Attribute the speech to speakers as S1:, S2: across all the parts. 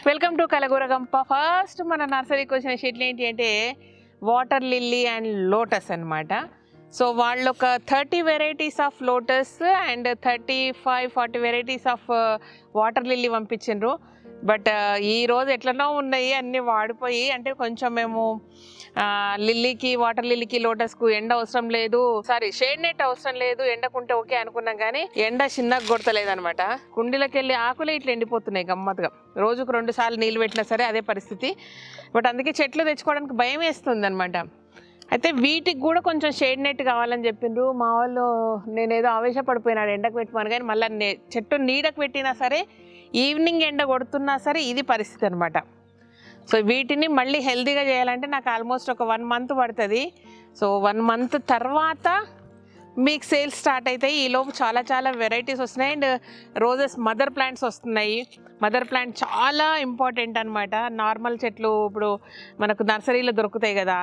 S1: Welcome to Kalagooragampa. First మన నర్సరీకి వచ్చిన షెడ్లు ఏంటి అంటే వాటర్ లిల్లీ అండ్ లోటస్ అనమాట. సో వాళ్ళు ఒక 30 varieties of lotus and 35-40 varieties of water lily పంపించిండ్రు. బట్ ఈరోజు ఎట్లనో ఉన్నాయి, అన్నీ వాడిపోయి. అంటే కొంచెం మేము లిల్లీకి, వాటర్ లిల్లీకి, లోటస్కు ఎండ అవసరం లేదు, షేడ్ నెట్ అవసరం లేదు, ఎండకుంటే ఓకే అనుకున్నాం. కానీ ఎండ చిన్నగా కొడతలేదనమాట. కుండీలోకి వెళ్ళి ఆకులే ఇట్లా ఎండిపోతున్నాయి గమ్మత్తుగా. రోజుకు 2 సార్లు నీళ్ళు పెట్టినా సరే అదే పరిస్థితి. బట్ అందుకే చెట్లు తెచ్చుకోవడానికి భయం వేస్తుంది అనమాట. అయితే వీటికి కూడా కొంచెం షేడ్ నెట్ కావాలని చెప్పిండ్రు మా వాళ్ళు. నేనేదో ఆవేశపడిపోయినాడు ఎండకు పెట్టమని, కానీ మళ్ళీ చెట్టు నీడకు పెట్టినా సరే ఈవినింగ్ ఎండ కొడుతున్నా సరే ఇది పరిస్థితి అనమాట. సో వీటిని మళ్ళీ హెల్తీగా చేయాలంటే నాకు ఆల్మోస్ట్ ఒక 1 మంత్ పడుతుంది. సో 1 మంత్ తర్వాత మీకు సేల్స్ స్టార్ట్ అవుతాయి. ఈలోపు చాలా వెరైటీస్ వస్తున్నాయి. అండ్ రోజెస్ మదర్ ప్లాంట్స్ వస్తున్నాయి. మదర్ ప్లాంట్ చాలా ఇంపార్టెంట్ అనమాట. నార్మల్ చెట్లు ఇప్పుడు మనకు నర్సరీలో దొరుకుతాయి కదా,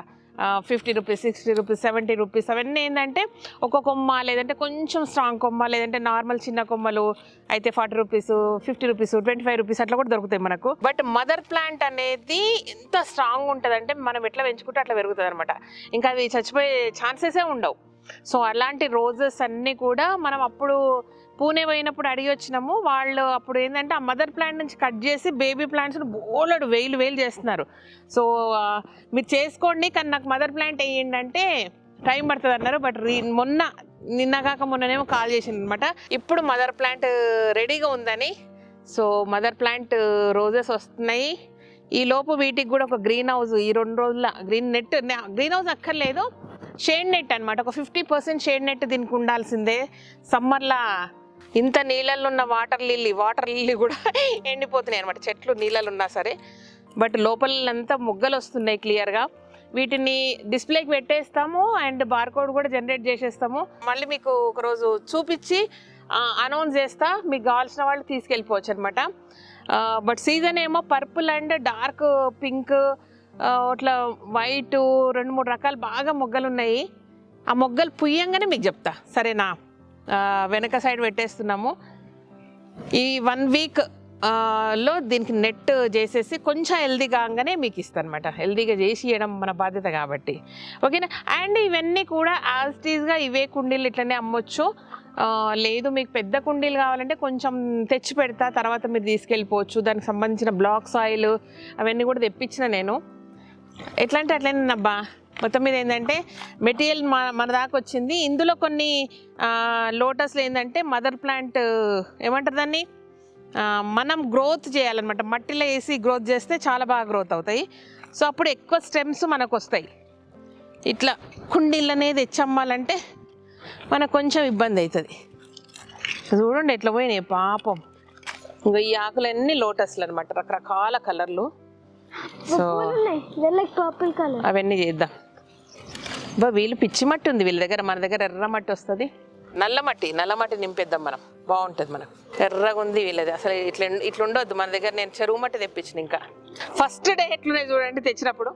S1: 50 రూపీస్, 60 రూపీస్, 70 రూపీస్. అవన్నీ ఏంటంటే ఒక కొమ్మ, లేదంటే కొంచెం స్ట్రాంగ్ కొమ్మ, లేదంటే నార్మల్ చిన్న కొమ్మలు అయితే 40 రూపీస్, 50 రూపీస్, 25 రూపీస్ అట్లా కూడా దొరుకుతాయి మనకు. బట్ మదర్ ప్లాంట్ అనేది ఎంత స్ట్రాంగ్ ఉంటుందంటే మనం ఎట్లా పెంచుకుంటే అట్లా పెరుగుతుంది అనమాట. ఇంకా అవి చచ్చిపోయే ఛాన్సెసే ఉండవు. సో అలాంటి రోజెస్ అన్నీ కూడా మనం అప్పుడు పూణే పోయినప్పుడు అడిగి వచ్చినాము. వాళ్ళు అప్పుడు ఏంటంటే ఆ మదర్ ప్లాంట్ నుంచి కట్ చేసి బేబీ ప్లాంట్స్ని బోలెడు వేలు చేస్తున్నారు. సో మీరు చేసుకోండి, కానీ నాకు మదర్ ప్లాంట్ వేయండి అంటే టైం పడుతుంది అన్నారు. బట్ నిన్న కాక మొన్ననేమో కాల్ చేసింది అనమాట. ఇప్పుడు మదర్ ప్లాంట్ రెడీగా ఉందని. సో మదర్ ప్లాంట్ రోజెస్ వస్తున్నాయి. ఈ లోపు వీటికి కూడా ఒక గ్రీన్ హౌస్ ఈ 2 రోజుల గ్రీన్ హౌస్ అక్కర్లేదు, షేడ్ నెట్ అనమాట. ఒక 50% షేడ్ నెట్ దీనికి ఉండాల్సిందే. సమ్మర్లా ఇంత నీళ్ళల్లో ఉన్న వాటర్ లిల్లీ కూడా ఎండిపోతున్నాయి అనమాట, చెట్లు నీళ్ళలో ఉన్నా సరే. బట్ లోపలంతా మొగ్గలు వస్తున్నాయి క్లియర్గా. వీటిని డిస్ప్లేకి పెట్టేస్తాము అండ్ బార్కోడ్ కూడా జనరేట్ చేసేస్తాము. మళ్ళీ మీకు ఒకరోజు చూపించి అనౌన్స్ చేస్తా, మీకు కావాల్సిన వాళ్ళు తీసుకెళ్ళిపోవచ్చు అనమాట. బట్ సీజన్ ఏమో పర్పుల్ అండ్ డార్క్ పింక్, అట్లా వైట్ 2-3 రకాలు బాగా మొగ్గలు ఉన్నాయి. ఆ మొగ్గలు పుయ్యంగానే మీకు చెప్తా, సరేనా? వెనక సైడ్ పెట్టేస్తున్నాము. ఈ 1 వీక్ లో దీనికి నెట్ చేసేసి కొంచెం హెల్దీ కాగానే మీకు ఇస్తాను అనమాట. హెల్దీగా చేసి ఇవ్వడం మన బాధ్యత కాబట్టి, ఓకేనా? అండ్ ఇవన్నీ కూడా యాజ్టీజ్గా ఇవే కుండీలు ఇట్లనే అమ్మొచ్చు. లేదు మీకు పెద్ద కుండీలు కావాలంటే కొంచెం తెచ్చి పెడతా, తర్వాత మీరు తీసుకెళ్ళిపోవచ్చు. దానికి సంబంధించిన బ్లాక్ సాయిల్ అవన్నీ కూడా తెప్పించిన నేను. ఎట్లా అంటే అట్లనేనబ్బా. మొత్తం మీద ఏంటంటే మెటీరియల్ మన దాకా వచ్చింది. ఇందులో కొన్ని లోటస్లు ఏంటంటే మదర్ ప్లాంట్ ఏమంటారు దాన్ని, మనం గ్రోత్ చేయాలన్నమాట. మట్టిలో వేసి గ్రోత్ చేస్తే చాలా బాగా గ్రోత్ అవుతాయి. సో అప్పుడు ఎక్కువ స్టెమ్స్ మనకు వస్తాయి. ఇట్లా కుండీలు అనేది తెచ్చమ్మాలంటే మనకు కొంచెం ఇబ్బంది అవుతుంది. చూడండి ఎట్లా పోయినాయి పాపం. ఇంకా ఈ ఆకులన్నీ లోటస్లు అనమాట, రకరకాల కలర్లు. సో అవన్నీ చేద్దాం. వీళ్ళు పిచ్చి మట్టి ఉంది వీళ్ళ దగ్గర, మన దగ్గర ఎర్ర మట్టి వస్తుంది. నల్ల మట్టి నింపేద్దాం మనం, బాగుంటుంది. మనం ఎర్రగా ఉంది వీళ్ళది. అసలు ఇట్లా ఉండొద్దు మన దగ్గర. నేను చెరువు మట్టి తెప్పించిన. ఇంకా ఫస్ట్ డే ఎట్లున్నాయి చూడండి తెచ్చినప్పుడు.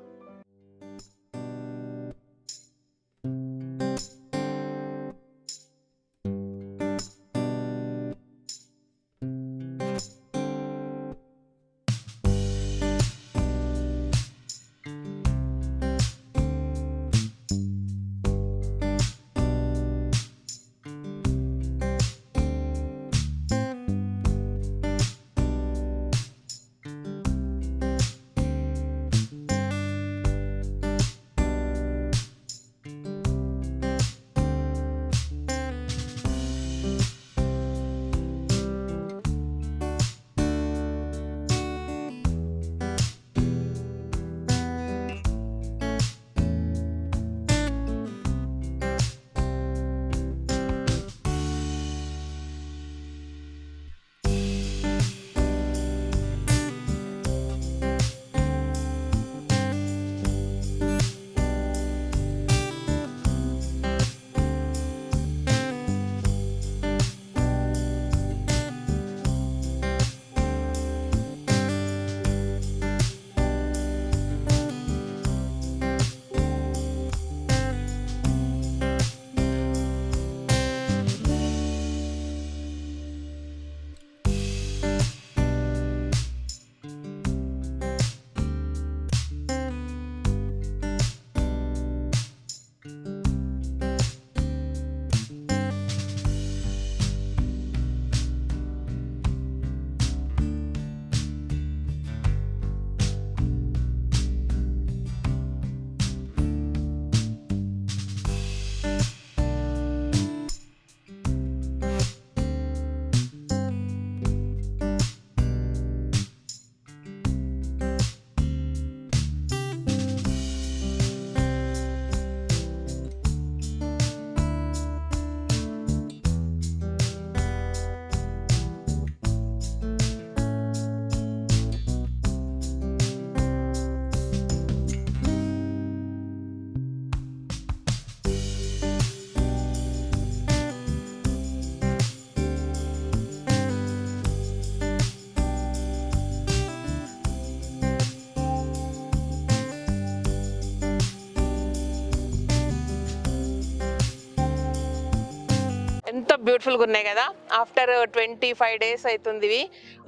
S1: బ్యూటిఫుల్గా ఉన్నాయి కదా. ఆఫ్టర్ 25 days అవుతుంది ఇవి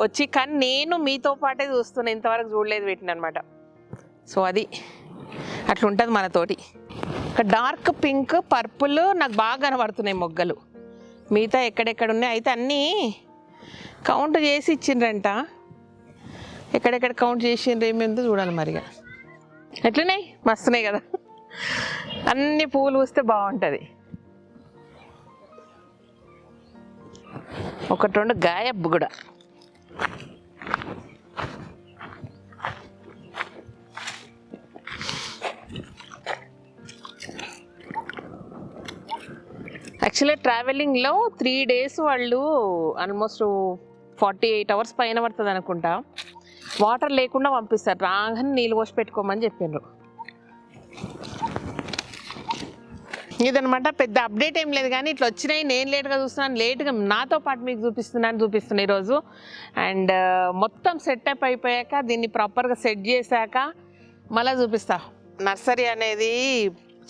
S1: వచ్చి, కానీ నేను మీతో పాటే చూస్తున్నా, ఇంతవరకు చూడలేదు వీటిని అనమాట. సో అది అట్లా ఉంటుంది మనతోటి. ఒక డార్క్ పింక్ పర్పుల్ నాకు బాగా కనబడుతున్నాయి మొగ్గలు, మిగతా ఎక్కడెక్కడ ఉన్నాయి అయితే అన్నీ కౌంట్ చేసి ఇచ్చిండ్రంట. ఎక్కడెక్కడ కౌంట్ చేసిండ్రు ఏమేందో చూడాలి మరిగా. ఎట్లనే మస్తున్నాయి కదా, అన్ని పువ్వులు పూస్తే బాగుంటుంది. 1-2 గాయబ్ కూడా. యాక్చువల్గా ట్రావెలింగ్లో 3 days వాళ్ళు ఆల్మోస్ట్ 48 hours పైన పడుతుంది అనుకుంటా. వాటర్ లేకుండా పంపిస్తారు, రాగానే నీళ్ళు పోసి పెట్టుకోమని చెప్పిండ్రు. ఇదనమాట, పెద్ద అప్డేట్ ఏం లేదు కానీ ఇట్లా వచ్చినాయి. నేను లేట్గా చూస్తున్నాను, లేట్గా నాతో పాటు మీకు చూపిస్తున్నా ఈరోజు. అండ్ మొత్తం సెటప్ అయిపోయాక దీన్ని ప్రాపర్గా సెట్ చేశాక మళ్ళీ చూపిస్తా. నర్సరీ అనేది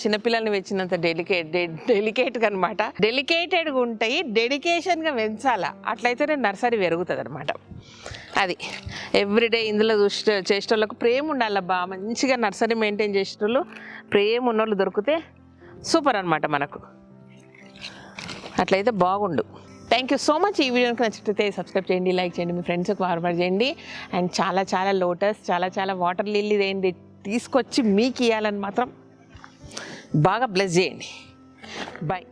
S1: చిన్నపిల్లల్ని పెంచినంత డెలికేట్గా అనమాట. డెలికేటెడ్గా ఉంటాయి, డెడికేషన్గా పెంచాలా, అట్లయితేనే నర్సరీ పెరుగుతుంది అనమాట. అది ఎవ్రీడే ఇందులో చేసేటోళ్ళకు ప్రేమ ఉండాలబ్బా. మంచిగా నర్సరీ మెయింటైన్ చేసేటోళ్ళు, ప్రేమ ఉన్నోళ్ళు దొరికితే సూపర్ అనమాట మనకు. అట్లయితే బాగుండు. Thank you so much. ఈ వీడియోకి నచ్చితే సబ్స్క్రైబ్ చేయండి, లైక్ చేయండి, మీ ఫ్రెండ్స్కి ఫార్వర్డ్ చేయండి. అండ్ చాలా లోటస్, చాలా వాటర్ లిల్లీ ఏంటి తీసుకొచ్చి మీకు ఇవ్వాలని మాత్రం బాగా బ్లెస్ చేయండి. బాయ్.